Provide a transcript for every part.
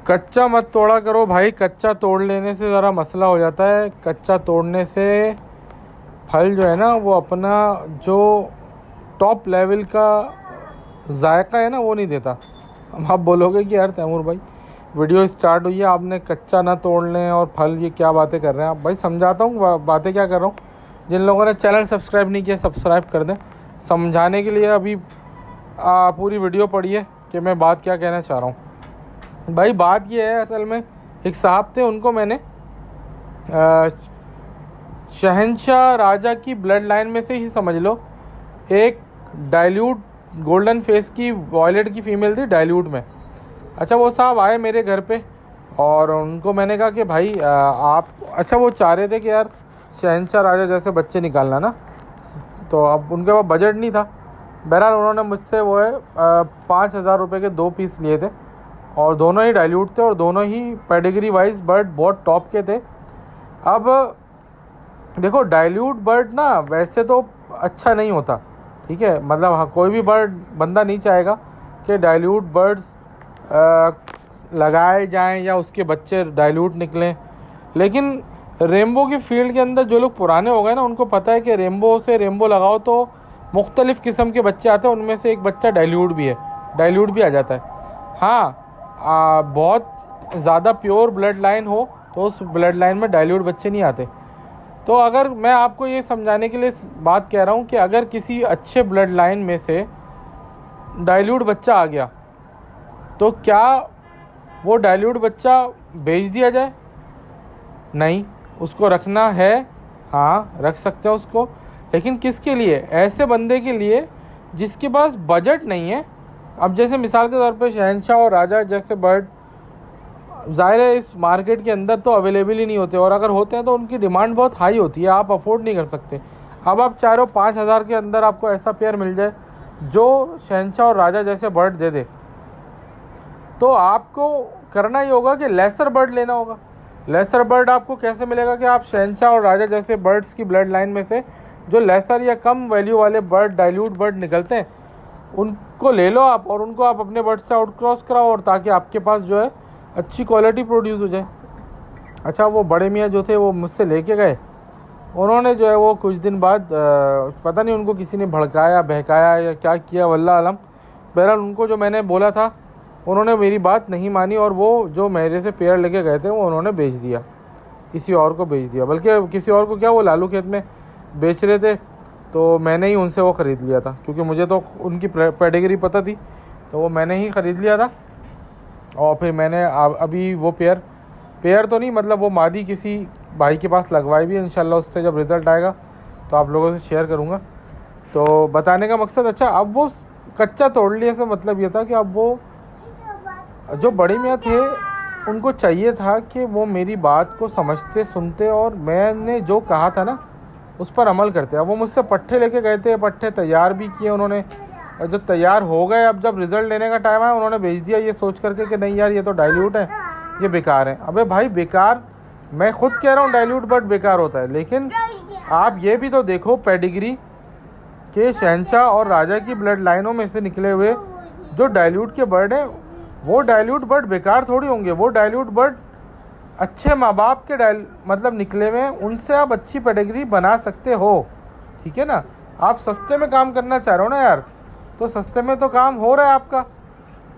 कच्चा मत तोड़ा करो भाई, कच्चा तोड़ लेने से ज़रा मसला हो जाता है। कच्चा तोड़ने से फल जो है ना वो अपना जो टॉप लेवल का जायका है ना वो नहीं देता। अब आप बोलोगे कि यार तैमूर भाई वीडियो स्टार्ट हुई है, आपने कच्चा ना तोड़ लें और फल, ये क्या बातें कर रहे हैं आप। भाई समझाता हूँ बातें क्या कर रहा हूँ। जिन लोगों ने चैनल सब्सक्राइब नहीं किया सब्सक्राइब कर दें, समझाने के लिए अभी पूरी वीडियो पढ़िए कि मैं बात क्या कहना चाह रहा हूँ। भाई बात ये है, असल में एक साहब थे, उनको मैंने शहंशाह राजा की ब्लड लाइन में से ही समझ लो, एक डाइल्यूट गोल्डन फेस की वॉयलेट की फ़ीमेल थी डाइल्यूट में। अच्छा वो साहब आए मेरे घर पे और उनको मैंने कहा कि भाई आप, अच्छा वो चाह रहे थे कि यार शहंशाह राजा जैसे बच्चे निकालना ना, तो अब उनके पास बजट नहीं था। बहरहाल उन्होंने मुझसे वो है 5,000 रुपये के 2 पीस लिए थे और दोनों ही डाइल्यूट थे और दोनों ही पेडिग्री वाइज बर्ड बहुत टॉप के थे। अब देखो डाइल्यूट बर्ड ना वैसे तो अच्छा नहीं होता, ठीक है, मतलब हाँ कोई भी बंदा नहीं चाहेगा कि डाइल्यूट बर्ड्स लगाए जाएं या उसके बच्चे डाइल्यूट निकलें। लेकिन रेम्बो की फील्ड के अंदर जो लोग पुराने हो गए ना, उनको पता है कि रेम्बो से रेम्बो लगाओ तो मुख्तलिफ़ किस्म के बच्चे आते हैं, उनमें से एक बच्चा डाइल्यूट भी है, डाइल्यूट भी आ जाता है। हाँ बहुत ज़्यादा प्योर ब्लड लाइन हो तो उस ब्लड लाइन में डाइल्यूट बच्चे नहीं आते। तो अगर मैं आपको ये समझाने के लिए बात कह रहा हूँ कि अगर किसी अच्छे ब्लड लाइन में से डाइल्यूट बच्चा आ गया तो क्या वो डाइल्यूट बच्चा बेच दिया जाए? नहीं, उसको रखना है, हाँ रख सकते हैं उसको, लेकिन किसके लिए? ऐसे बंदे के लिए जिसके पास बजट नहीं है। अब जैसे मिसाल के तौर पे शहंशाह और राजा जैसे बर्ड ज़ाहिर है इस मार्केट के अंदर तो अवेलेबल ही नहीं होते, और अगर होते हैं तो उनकी डिमांड बहुत हाई होती है, आप अफोर्ड नहीं कर सकते। अब आप चाह रहे हो 5,000 के अंदर आपको ऐसा पेयर मिल जाए जो शहंशाह और राजा जैसे बर्ड दे दे, तो आपको करना ही होगा कि लेसर बर्ड लेना होगा। लेसर बर्ड आपको कैसे मिलेगा कि आप शहंशाह और राजा जैसे बर्ड्स की ब्लड लाइन में से जो लेसर या कम वैल्यू वाले बर्ड, डाइल्यूट बर्ड निकलते हैं, उनको ले लो आप और उनको आप अपने बर्ड से आउट क्रॉस कराओ, और ताकि आपके पास जो है अच्छी क्वालिटी प्रोड्यूस हो जाए। अच्छा वो बड़े मियाँ जो थे वो मुझसे लेके गए, उन्होंने जो है वो कुछ दिन बाद पता नहीं उनको किसी ने भड़काया बहकाया या क्या किया, वल्लाह आलम। बहरहाल उनको जो मैंने बोला था उन्होंने मेरी बात नहीं मानी और वो जो मेरे से पेयर लेके गए थे वो उन्होंने बेच दिया, किसी और को बेच दिया। बल्कि किसी और को क्या, वो लालू खेत में बेच रहे थे तो मैंने ही उनसे वो ख़रीद लिया था, क्योंकि मुझे तो उनकी पेडिग्री पता थी, तो वो मैंने ही ख़रीद लिया था। और फिर मैंने अभी वो पेयर तो नहीं, मतलब वो मादी किसी भाई के पास लगवाई भी, इंशाल्लाह उससे जब रिज़ल्ट आएगा तो आप लोगों से शेयर करूँगा। तो बताने का मकसद, अच्छा अब वो कच्चा तोड़ लिया से मतलब ये था कि अब वो जो बड़े मियाँ थे उनको चाहिए था कि वो मेरी बात को समझते सुनते और मैंने जो कहा था ना उस पर अमल करते। अब वो मुझसे पट्ठे लेके गए थे, पट्ठे तैयार भी किए उन्होंने, और जब तैयार हो गए, अब जब रिज़ल्ट लेने का टाइम आया उन्होंने बेच दिया ये सोच करके कि नहीं यार ये तो डाइल्यूट है, ये बेकार है। अबे भाई बेकार, मैं खुद कह रहा हूँ डाइल्यूट बर्ड बेकार होता है, लेकिन आप ये भी तो देखो पेडिग्री के शहंशाह और राजा की ब्लड लाइनों में से निकले हुए जो डाइल्यूट के बर्ड हैं, वो डाइल्यूट बर्ड बेकार थोड़ी होंगे। वो डाइल्यूट बर्ड अच्छे माँ बाप के मतलब निकले हुए हैं, उनसे आप अच्छी पेडिग्री बना सकते हो, ठीक है ना। आप सस्ते में काम करना चाह रहे हो ना यार, तो सस्ते में तो काम हो रहा है आपका,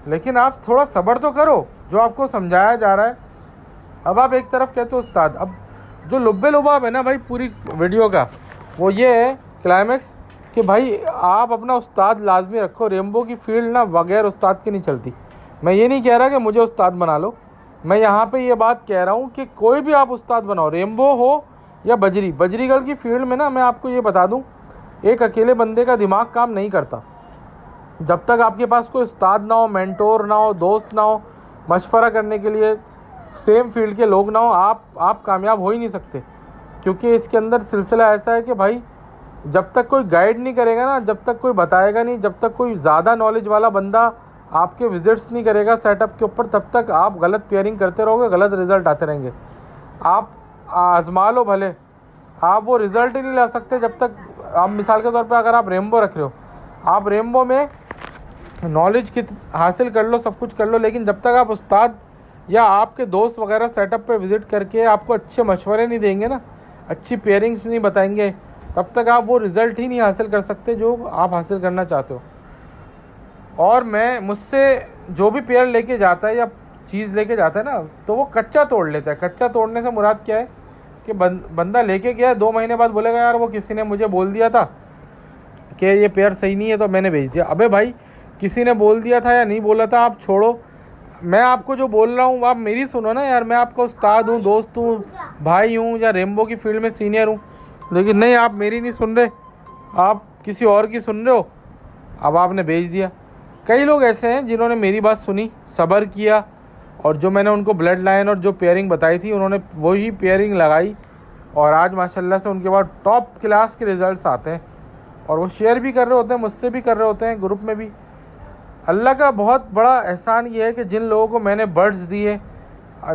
लेकिन आप थोड़ा सब्र तो करो जो आपको समझाया जा रहा है। अब आप एक तरफ कहते हो उस्ताद, अब जो लुब्बे लुबाब है ना भाई पूरी वीडियो का, वो ये है क्लाइमेक्स कि भाई आप अपना उस्ताद लाजमी रखो। रेम्बो की फील्ड ना बगैर उस्ताद की नहीं चलती। मैं ये नहीं कह रहा कि मुझे उस्ताद बना लो, मैं यहाँ पे ये बात कह रहा हूँ कि कोई भी आप उस्ताद बनाओ, रेम्बो हो या बजरीगढ़ की फील्ड में ना, मैं आपको ये बता दूँ एक अकेले बंदे का दिमाग काम नहीं करता। जब तक आपके पास कोई उस्ताद ना हो, मेंटोर ना हो, दोस्त ना हो, मशवरा करने के लिए सेम फील्ड के लोग ना हो, आप कामयाब हो ही नहीं सकते। क्योंकि इसके अंदर सिलसिला ऐसा है कि भाई जब तक कोई गाइड नहीं करेगा ना, जब तक कोई बताएगा नहीं, जब तक कोई ज़्यादा नॉलेज वाला बंदा आपके विजिट्स नहीं करेगा सेटअप के ऊपर, तब तक आप गलत पेयरिंग करते रहोगे, गलत रिज़ल्ट आते रहेंगे। आप आजमा लो भले, आप वो रिज़ल्ट ही नहीं ला सकते जब तक आप, मिसाल के तौर पे अगर आप रेम्बो रख रहे हो, आप रेम्बो में नॉलेज हासिल कर लो, सब कुछ कर लो, लेकिन जब तक आप उस्ताद या आपके दोस्त वगैरह सेटअप पे विज़िट करके आपको अच्छे मशवरे नहीं देंगे ना, अच्छी पेयरिंग्स नहीं बताएंगे, तब तक आप वो रिज़ल्ट ही नहीं हासिल कर सकते जो आप हासिल करना चाहते हो। और मुझसे जो भी पेयर लेके जाता है या चीज़ लेके जाता है ना, तो वो कच्चा तोड़ लेता है। कच्चा तोड़ने से मुराद क्या है कि बंदा लेके गया, 2 महीने बाद बोलेगा यार वो किसी ने मुझे बोल दिया था कि ये पेयर सही नहीं है तो मैंने भेज दिया। अबे भाई, किसी ने बोल दिया था या नहीं बोला था आप छोड़ो, मैं आपको जो बोल रहा हूँ आप मेरी सुनो ना यार। मैं आपका उस्ताद हूँ, दोस्त हूँ, भाई हूँ, या रेम्बो की फील्ड में सीनियर हूँ, लेकिन नहीं, आप मेरी नहीं सुन रहे, आप किसी और की सुन रहे हो। अब आपने भेज दिया। कई लोग ऐसे हैं जिन्होंने मेरी बात सुनी, सब्र किया, और जो मैंने उनको ब्लड लाइन और जो पेयरिंग बताई थी उन्होंने वही पेयरिंग लगाई, और आज माशाल्लाह से उनके बाद टॉप क्लास के रिज़ल्ट्स आते हैं। और वो शेयर भी कर रहे होते हैं, मुझसे भी कर रहे होते हैं, ग्रुप में भी। अल्लाह का बहुत बड़ा एहसान ये है कि जिन लोगों को मैंने बर्ड्स दिए,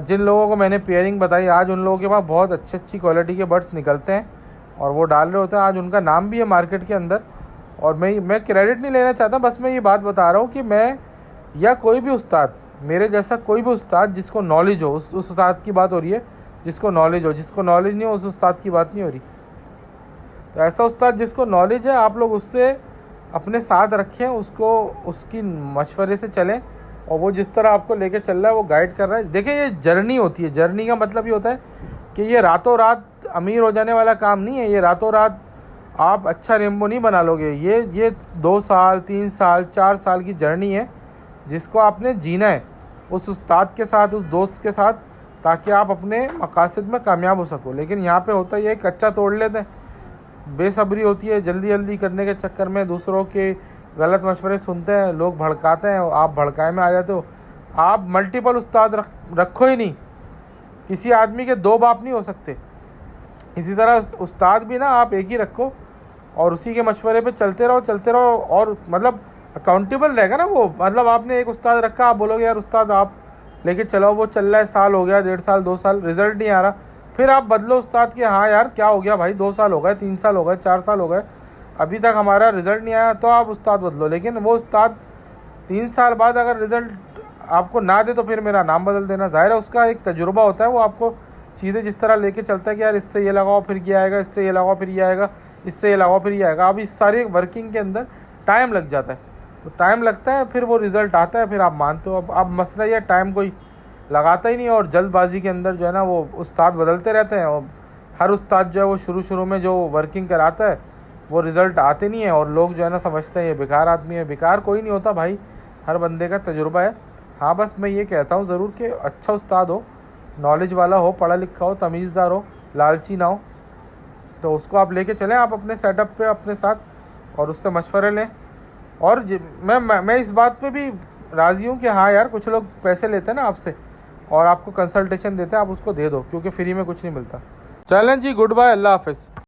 जिन लोगों को मैंने पेयरिंग बताई, आज उन लोगों के पास बहुत अच्छी क्वालिटी के बर्ड्स निकलते हैं और वो डाल रहे होते हैं। आज उनका नाम भी है मार्केट के अंदर। और मैं क्रेडिट नहीं लेना चाहता, बस मैं ये बात बता रहा हूँ कि मैं या कोई भी उस्ताद, मेरे जैसा कोई भी उस्ताद जिसको नॉलेज हो, उस उस्ताद की बात हो रही है जिसको नॉलेज हो। जिसको नॉलेज नहीं हो उस उस्ताद की बात नहीं हो रही। तो ऐसा उस्ताद जिसको नॉलेज है, आप लोग उससे अपने साथ रखें, उसको उसकी मशवरे से चलें, और वो जिस तरह आपको लेके चल रहा है वो गाइड कर रहा है। देखिए, ये जर्नी होती है। जर्नी का मतलब ये होता है कि ये रातों रात अमीर हो जाने वाला काम नहीं है। ये रातों रात आप अच्छा रेम्बो नहीं बना लोगे। ये 2 साल 3 साल 4 साल की जर्नी है जिसको आपने जीना है उस उस्ताद के साथ, उस दोस्त के साथ, ताकि आप अपने मकासद में कामयाब हो सको। लेकिन यहाँ पे होता है कच्चा तोड़ लेते हैं, बेसब्री होती है, जल्दी जल्दी करने के चक्कर में दूसरों के गलत मशवरे सुनते हैं, लोग भड़काते हैं, आप भड़काए में आ जाते हो। आप मल्टीपल उस्ताद रखो ही नहीं। किसी आदमी के 2 बाप नहीं हो सकते। इसी तरह उस्ताद भी ना आप एक ही रखो और उसी के मशवरे पे चलते रहो। और मतलब अकाउंटेबल रहेगा ना वो। मतलब आपने एक उस्ताद रखा, आप बोलोगे यार उस्ताद आप लेके चलो, वो चल रहा है, साल हो गया, 1.5 साल 2 साल, रिजल्ट नहीं आ रहा, फिर आप बदलो उस्ताद के। हाँ यार क्या हो गया भाई, 2 साल हो गए, 3 साल हो गए, 4 साल हो गए, अभी तक हमारा रिजल्ट नहीं आया, तो आप उस्ताद बदलो। लेकिन वो उस्ताद 3 साल बाद अगर रिजल्ट आपको ना दे तो फिर मेरा नाम बदल देना। ज़ाहिर है उसका एक तजुर्बा होता है, वो आपको चीज़ें जिस तरह लेके चलता है कि यार इससे ये लगाओ फिर ये आएगा, इससे ये लगाओ फिर ये आएगा, इससे ये लगाओ फिर ये आएगा। अब इस सारी वर्किंग के अंदर टाइम लग जाता है, तो टाइम लगता है, फिर वो रिज़ल्ट आता है, फिर आप मानते हो। अब मसला ये टाइम कोई लगाता ही नहीं, और जल्दबाजी के अंदर जो है ना वो उस्ताद बदलते रहते हैं। और हर उस्ताद जो है वो शुरू में जो वर्किंग कराता है वो रिज़ल्ट आते नहीं है, और लोग जो है ना समझते हैं ये बेकार आदमी है। बेकार कोई नहीं होता भाई, हर बंदे का तजुर्बा है। हाँ बस मैं ये कहता हूँ ज़रूर कि अच्छा उस्ताद हो, नॉलेज वाला हो, पढ़ा लिखा हो, तमीज़दार हो, लालची ना हो, तो उसको आप लेके चलें आप अपने सेटअप पे अपने साथ, और उससे मशवरे लें। और मैं इस बात पे भी राज़ी हूँ कि हाँ यार कुछ लोग पैसे लेते हैं ना आपसे और आपको कंसल्टेशन देते हैं, आप उसको दे दो, क्योंकि फ्री में कुछ नहीं मिलता। चलें जी, गुड बाय, अल्लाह हाफ़िज़।